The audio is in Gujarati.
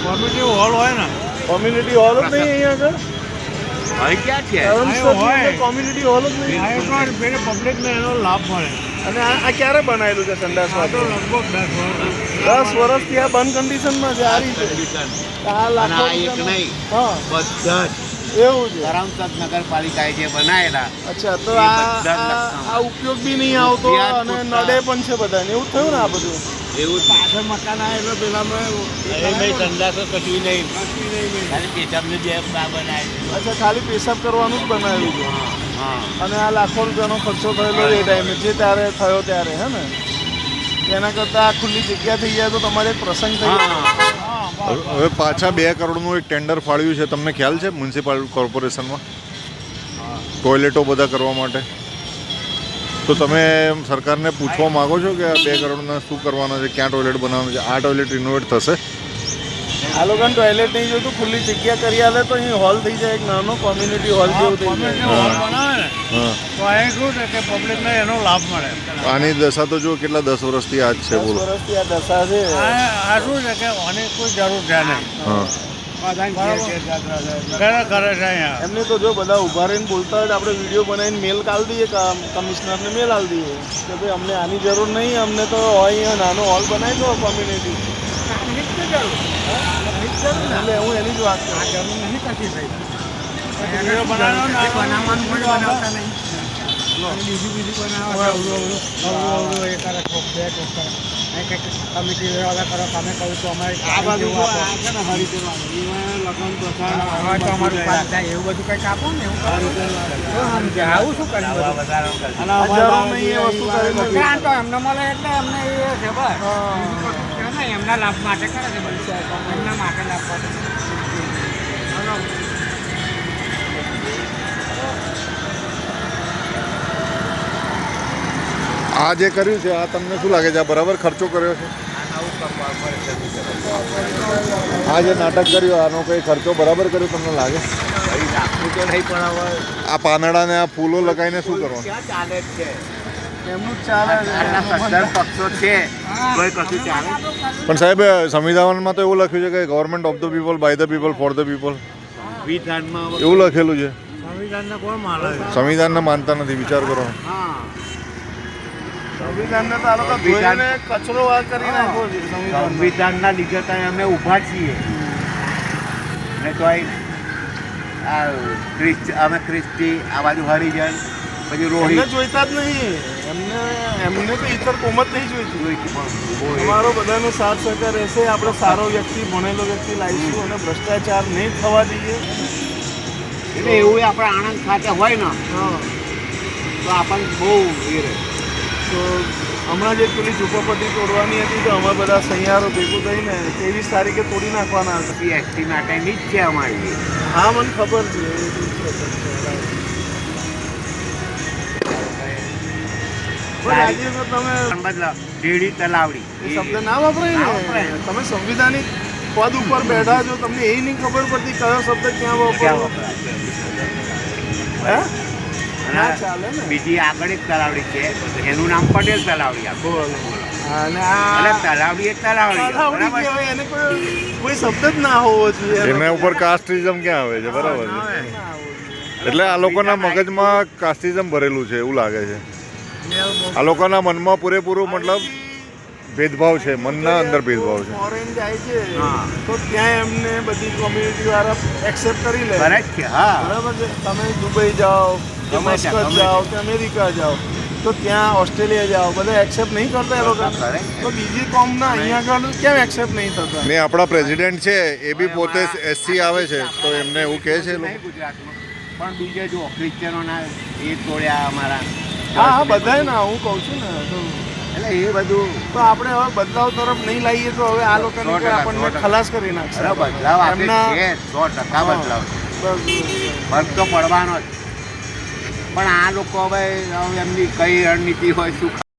કોમ્યુનિટી હોલ હોય ને, કોમ્યુનિટી હોલ જ નહીં અહીંયા આગળ. અહીં ક્યાં છે? કોમ્યુનિટી હોલ જ નહીં. પબ્લિકને એનો લાભ મળે. અને આ ક્યારે બનાવેલું છે સંડાસ? આ તો લગભગ 10 વર્ષથી આ બંધ કન્ડિશનમાં છે. આ રીતે આ લાખો એક રૂપિયાનો- નહીં, હા બધા જ એવું છે. કરમસદ નગરપાલિકાએ જે બનાવેલા અચ્છા, તો એ આ બધા જ આ- લખતા. આ ઉપયોગ બી નહીં આવતો ત્યાં અને પૂરતા. નડે પણ છે બધાને. એવું થયું ને આ બધું. એવું જ પાછળ મકાન આવે એટલે પેલામાં સંદાસો કશું નહીં, ખાલી પેશાબની જે બનાવી. અચ્છા, ખાલી પેશાબ કરવાનું જ બનાવ્યું છે. હા, અને આ લાખો રૂપિયાનો ખર્ચો થયેલો એ ટાઈમે જે ત્યારે થયો ત્યારે, હે ને? એના કરતાં આ ખુલ્લી જગ્યા થઈ જાય તો તમારે એક પ્રસંગ થઈ જાય. હવે પાછા 2 કરોડનું એક ટેન્ડર ફાળવ્યું છે, તમને ખ્યાલ છે? મ્યુનિસિપલ કોર્પોરેશનમાં ટોયલેટો બધા કરવા માટે. તો તમે સરકારને પૂછવા માગો છો કે આ 2 કરોડના શું કરવાના છે, ક્યાં ટોયલેટ બનાવવાનું છે? આ ટોયલેટ રિનોવેટ થશે? આ લોકોને ટોયલેટ નહીં જોતું, ખુલ્લી જગ્યા કરી આલે તો અહીં હોલ થઈ જાય, એક નાનો કોમ્યુનિટી હોલ જેવું થઈ કોમ્યુનિટી જાય. હોલ બનાવે ને હા, તો અહીં શું છે કે પબ્લિકને એનો લાભ મળે. આની દશા તો જો કેટલા 10 વર્ષથી આ જ છે. 10 બોલો. વર્ષથી આ દશા છે. આ શું છે કે આની કોઈ જરૂર છે નહીં. હા, ઘરે ઘરે છે અહીંયા. એમને તો જો બધા ઊભા રહીને બોલતા હોય તો આપણે વિડીયો બનાવીને મેલ કાઢ દઈએ, કમિશનરને મેલ આલી દઈએ કે ભાઈ અમને આની જરૂર નહીં, અમને તો અહીંયા નાનો હોલ બનાવી દો કોમ્યુનિટી. એટલે હું એની જ વાત કરું. વિડીયો બનાવવાનો ને આ બનાવવાનું પણ બનાવતા નહીં. એમના લાભ માટે કરે છે, એમના માટે લાભ માટે. આ જે કર્યું છે આ તમને શું લાગે છે? આ બરાબર ખર્ચો કર્યો છે? આ જે નાટક કર્યું આનો કોઈ ખર્ચો બરાબર કર્યો તમને લાગે? રાખવું તો નહીં, પણ હવે આ પાંદડાને આ ફૂલો લગાવીને શું કરવાનું? ક્યાં ચાલે જ છે? એમનું જ ચાલે છે. આટલા સત્તર પક્ષો છે, કોઈ કશું ચાલે? પણ સાહેબ, સંવિધાનમાં તો એવું લખ્યું છે કે government of the people, by the people, for the people, વિધાનમાં એવું લખેલું છે. સંવિધાનને કોણ માને છે? સંવિધાનને માનતા નથી, વિચાર કરો. હા, સંવિધાનને તો આ લોકો ધોઈને કચરો વાર કરી નાખ્યો છે. સંવિધાનના લીધે તો અમે ઊભા છીએ. ને તો અમે ખ્રિસ્તી, આ બાજુ હરિજન, પછી એમને રોહિત જોઈતા જ નહીં. એમને તો ઈતર કોમ જ નહીં જોઈતી. જોઈતી પણ અમારો બધાનો સાથ સહકાર રહેશે. આપણે સારો વ્યક્તિ, ભણેલો વ્યક્તિ લાવીશું અને ભ્રષ્ટાચાર નહીં થવા દઈએ. એટલે એવું આપણે આણંદ ખાતે હોય ને હા, તો આપણને બહુ એ રહે. તો હમણાં જે પેલી ઝુંપડપટ્ટી તોડવાની હતી તો અમે બધા સહિયારો ભેગું થઈને 23 તારીખે તોડી નાખવાના હતા. પછી એસટી માટેની જ છે અમારી. હા, મને ખબર છે. પણ આજે તો તમે બદલા ઢેડી તલાવડી એ શબ્દ ના વપરાય ના ને. વપરાય. તમે સંવિધાનિક પદ ઉપર બેઠા છો, તમને એ નહીં ખબર પડતી કયો શબ્દ ક્યાં ક્યાં વપરાય. વપરાય? હે? ના ચાલે ને. બીજી આગળ એક તલાવડી છે, એનું નામ પટેલ તલાવડી આખું. અને એટલે આ તલાવડી એક તલાવડી, તલાવડી બરાબર? કહેવાય, એને કોઈ શબ્દ જ ના હોવો જોઈએ. એના ઉપર કાસ્ટિઝમ ક્યાં આવે છે? બરાબર છે. એટલે આ લોકોના મગજમાં કાસ્ટિઝમ ભરેલું છે એવું લાગે છે. આ લોકોના મનમાં પૂરેપૂરું મતલબ ભેદભાવ છે, મનના અંદર ભેદભાવ છે. ફોરેન જાય છે હા. તો ત્યાં એમને બધી કોમ્યુનિટી વાળા એક્સેપ્ટ કરી લે. કરે જ છે. હા, બરાબર છે. તમે દુબઈ જાઓ કે ગમે ત્યાં, મસ્કત ગમે જાઓ કે અમેરિકા જાઓ તો ત્યાં ઓસ્ટ્રેલિયા જાઓ, બધા એક્સેપ્ટ નહીં કરતા એ લોકો. કરે. તો બીજી કોમના અહીંયા આગળ કેમ એક્સેપ્ટ નહીં થતા? ને આપણા પ્રેસિડેન્ટ છે એ બી પોતે એસસી આવે છે તો એમને એવું કહે છે એ લોકો. નહીં ગુજરાતમાં, પણ બીજે જો ક્રિશ્ચિયનોના એ તોડ્યા અમારા. હા હા, બધાય ના, હું કહું છું ને. એટલે એ બધું તો આપણે હવે બદલાવ તરફ નહીં લાવીએ તો હવે આ લોકોને 100% આપણને ખલાસ કરી નાખશે. બદલાવ આપણે એમના- છે, 100% બદલાવ છે. બસ. ફરક તો પડવાનો જ. પણ આ લોકો હવે એમની કઈ રણનીતિ હોય શું